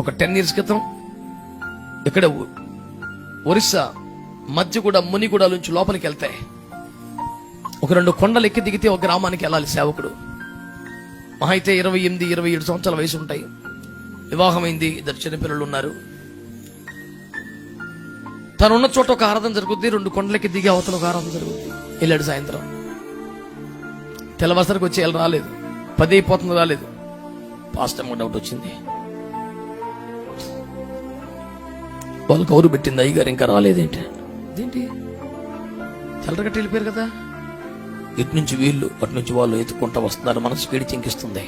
ఒక 10 years క్రితం ఇక్కడ ఒరిస్సా మధ్యగూడ మునిగూడ నుంచి లోపలికి వెళ్తాయి. ఒక 2 కొండలు ఎక్కి దిగితే ఒక గ్రామానికి వెళ్ళాలి సేవకుడు. మహా అయితే 28-27 సంవత్సరాల వయసు ఉంటాయి. వివాహమైంది, 2 చిన్నపిల్లలు ఉన్నారు. తనున్న చోట ఒక ఆరాధన జరుగుద్ది, 2 కొండలకి దిగి అవతల ఒక ఆరాధన జరుగుద్ది. వెళ్ళాడు సాయంత్రం. తెల్లవాసరికి వచ్చి వెళ్ళి రాలేదు, 10 అయిపోతుంది రాలేదు. పాస్టర్ డౌట్ వచ్చింది, వాళ్ళు కౌరు పెట్టింది, అయ్యగారు ఇంకా రాలేదేంటి. అదేంటి తెల్లరగట్టి వెళ్ళిపోయారు కదా. ఇటు నుంచి వీళ్ళు అటు నుంచి వాళ్ళు ఎత్తుకుంటా వస్తున్నారు. మనసు వేడి చింకిస్తుంది.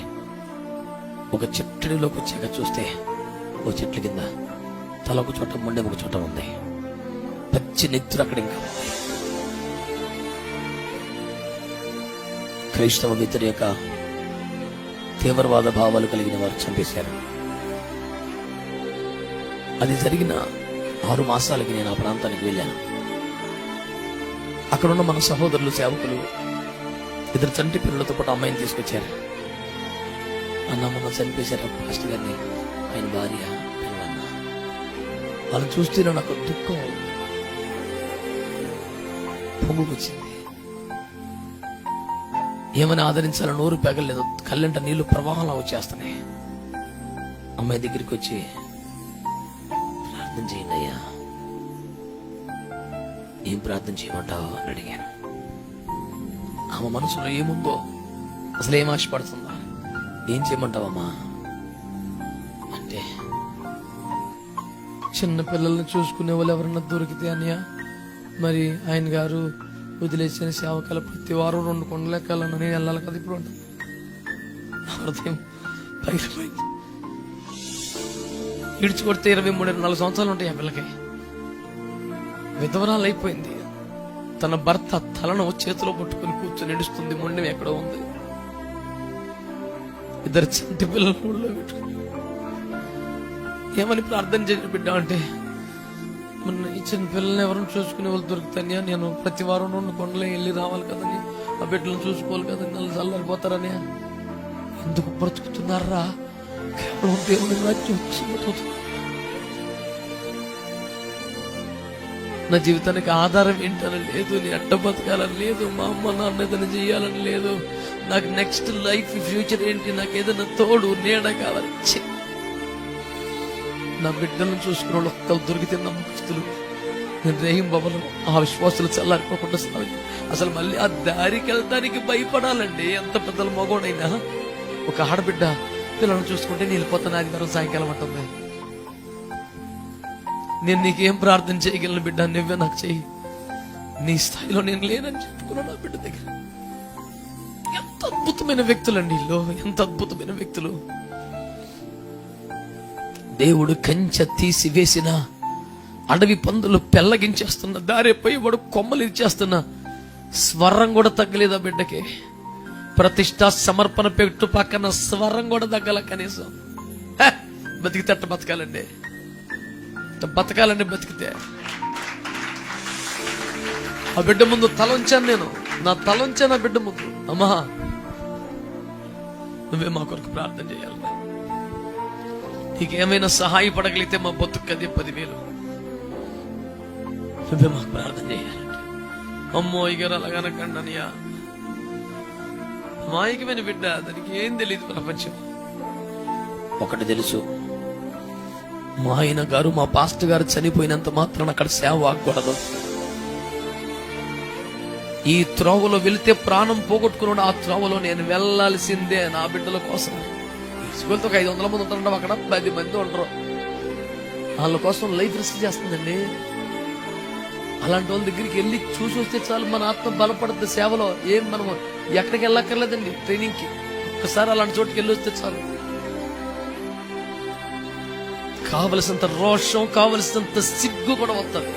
ఒక చెట్టులోకి వచ్చాక చూస్తే ఓ చెట్ల కింద తల ఒక చోట మొండె ఒక చోట ఉంది. పచ్చి నెత్తురు అక్కడ ఇంకా ఉంది. క్రైస్తవ వ్యతిరేక తీవ్రవాద భావాలు కలిగిన వారు చంపేశారు. అది జరిగిన 6 మాసాలకి నేను ఆ ప్రాంతానికి వెళ్ళాను. అక్కడున్న మన సహోదరులు సేవకులు 2 చంటి పిల్లలతో పాటు అమ్మాయిని తీసుకొచ్చారు. అన్న మొన్న చనిపేశారు పాస్టర్ గారిని, ఆయన భార్య పిల్లలన్న. వాళ్ళని చూస్తే నాకు దుఃఖం పొంగుకొచ్చింది. ఏమని ఆదరించాలని నోరు పెగలేదు, కళ్ళంట నీళ్లు ప్రవాహంలో వచ్చేస్తున్నాయి. అమ్మాయి దగ్గరికి వచ్చి ప్రార్థన చేయండి అయ్యా. ఏం ప్రార్థన చేయమంటావు అని అడిగాను. ఆమె మనసులో ఏముందో, అసలు ఏం ఆశపడుతుందా, ఏం చేయమంటావమ్మా అంటే, చిన్న పిల్లల్ని చూసుకునే వాళ్ళు ఎవరన్నా దొరికితే అన్నయ్య, మరి ఆయన గారు వదిలేసిన సేవకాల ప్రతి వారం 2 కొండలు ఎక్కాలన్నా నేను వెళ్ళాలి కదా. ఇప్పుడు హృదయం పైపోయింది. ఇడిచికొడితే 23-24 సంవత్సరాలు ఉంటాయి ఆ పిల్లకి. విధవరాలు అయిపోయింది. తన భర్త తలను చేతిలో పట్టుకుని కూర్చొని నడుస్తుంది. మొండెం ఎక్కడో ఉంది. 2 చంటి పిల్లలు ఊళ్ళో పెట్టుకుని ఏమని ప్రార్థన చేసి బిడ్డ అంటే, మొన్న ఈ చిన్న పిల్లల్ని ఎవరైనా చూసుకునే వాళ్ళు దొరుకుతాయా, నేను ప్రతి వారం 2 కొండలే వెళ్ళి రావాలి కదని, ఆ బిడ్డలను చూసుకోవాలి కదని, నన్ను చల్లారిపోతారని. ఎందుకు బ్రతుకుతున్నారా? కేవలం దేవుని రాజ్యం వచ్చింది. నా జీవితానికి ఆధారం ఏంటని లేదు, నేను అడ్డ బతకాలని లేదు, మా అమ్మ నాన్న ఏదైనా చేయాలని లేదు, నాకు నెక్స్ట్ లైఫ్ ఫ్యూచర్ ఏంటి, నాకు ఏదైనా తోడు నీడ కావాలి. నా బిడ్డలను చూసుకున్న వాళ్ళు ఒక్కరు దొరికితే నమ్మకస్తులు. నేను రేహిం బాబులు ఆ విశ్వాసులు చల్లారిపోకుండా అసలు మళ్ళీ ఆ దారికి వెళ్తానికి భయపడాలండి. ఎంత పెద్దల మగోడైనా ఒక ఆడబిడ్డ పిల్లలను చూసుకుంటే నేను వెళ్ళిపోతాను ఆదివారం సాయంకాలం అంటుంది. నేను నీకేం ప్రార్థన చేయగలను బిడ్డ, నువ్వే నాకు చెయ్యి, నీ స్థాయిలో నేను లేనని చెప్పుకున్నాను నా బిడ్డ దగ్గర. ఎంత అద్భుతమైన వ్యక్తులండి వీళ్ళు, ఎంత అద్భుతమైన వ్యక్తులు. దేవుడు కంచె తీసి వేసిన అడవి పందులు పెళ్లగించేస్తున్న, దారిపోయి వాడు కొమ్మలు ఇచ్చేస్తున్న స్వరం కూడా తగ్గలేదు ఆ బిడ్డకి. ప్రతిష్ట సమర్పణ పెట్టు పక్కన స్వరం కూడా తగ్గల. కనీసం బతికితే అట్ట బతకాలండి, బతకాలండి. బతికితే ఆ బిడ్డ ముందు తలంచాను నేను, నా తలంచాను ఆ బిడ్డ ముందు. అమ్మా నువ్వే మా కొరకు ప్రార్థన చేయాలి, నీకేమైనా సహాయపడగలిగితే మా బతుకది 10,000, నువ్వే మాకు ప్రార్థన చేయాలంటే. అమ్మో ఇగర అలాగనకండి అనియా, మాయకమైన బిడ్డ, దానికి ఏం తెలియదు ప్రపంచం. ఒకటి తెలుసు, మా ఆయన గారు మా పాస్టర్ గారు చనిపోయినంత మాత్రం అక్కడ సేవ ఆగకూడదు. ఈ త్రోవలో వెళితే ప్రాణం పోగొట్టుకున్నాడు, ఆ త్రోవలో నేను వెళ్లాల్సిందే నా బిడ్డల కోసం. స్కూల్తో 500 మంది ఉంటారు, అక్కడ 10 మంది ఉంటారు. వాళ్ళ కోసం లైఫ్ రిస్క్ చేస్తుందండి. అలాంటి వాళ్ళ దగ్గరికి వెళ్ళి చూసి వస్తే చాలు, మన ఆత్మ బలపడుతుంది సేవలో. ఏం మనం ఎక్కడికి వెళ్ళక్కర్లేదండి ట్రైనింగ్ కి, ఒక్కసారి అలాంటి చోటుకి వెళ్ళి వస్తే చాలు. కావలసినంత రోషం, కావలసినంత సిగ్గు కూడా వస్తుంది.